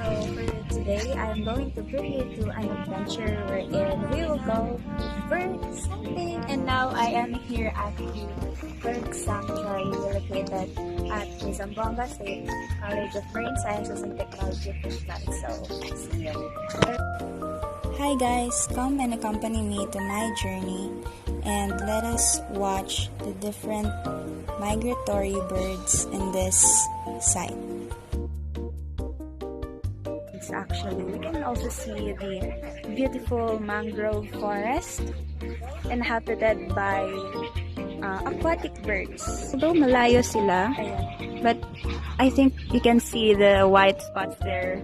So for today, I'm going to bring you to an adventure wherein we will go bird hunting. And now I am here at the bird sanctuary located at the Zamboanga State College of Marine Sciences and Technology of Fisheries. So see you. Hi guys, come and accompany me to my journey and let us watch the different migratory birds in this site. Actually, we can also see the beautiful mangrove forest inhabited by aquatic birds. Although malayo sila, but I think you can see the white spots there.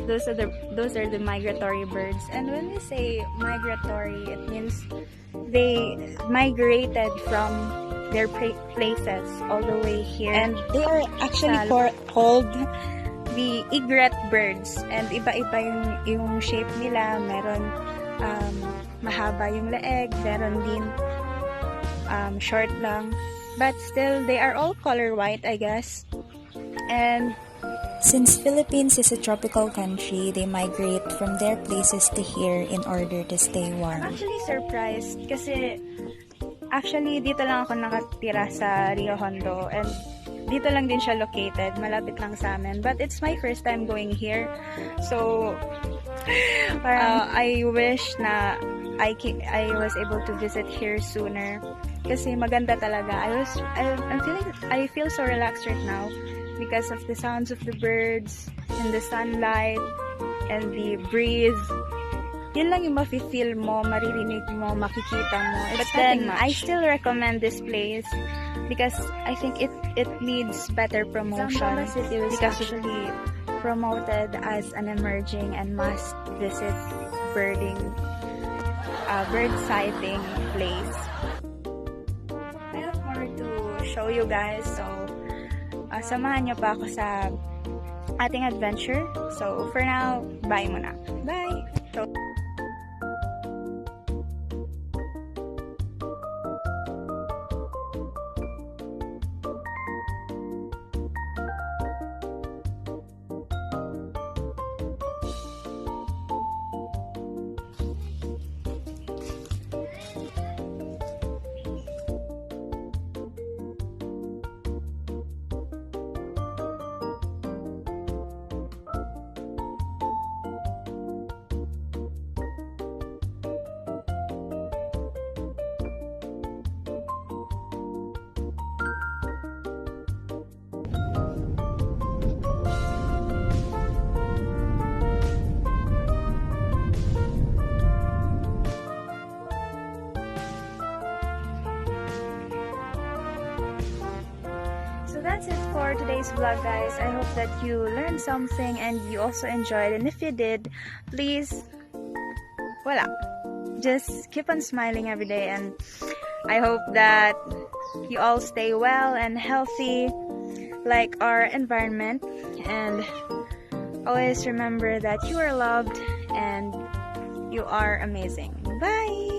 Those are the migratory birds. And when we say migratory, it means they migrated from their places all the way here. And they are actually called the egret birds. And iba-iba yung shape nila. Meron mahaba yung leeg, meron din short lang. But still, they are all color white, I guess. And since Philippines is a tropical country, they migrate from their places to here in order to stay warm. I'm actually surprised kasi actually dito lang ako nakatira sa Rio Hondo and dito lang din siya located, malapit lang sa amin. But it's my first time going here. So I wish na I was able to visit here sooner kasi maganda talaga. I feel so relaxed right now because of the sounds of the birds and the sunlight and the breeze. Yun lang yung mafe-feel mo, maririnig mo, makikita mo. But then, I still recommend this place because I think it needs better promotion. Zamboanga City was actually promoted as an emerging and must-visit bird sighting place. I have more to show you guys, so samahan nyo pa ako sa ating adventure. So, for now, bye muna. Bye! So, that's it for today's vlog, guys. I hope that you learned something and you also enjoyed. And if you did, please, voila, just keep on smiling every day. And I hope that you all stay well and healthy, like our environment. And always remember that you are loved and you are amazing. Bye!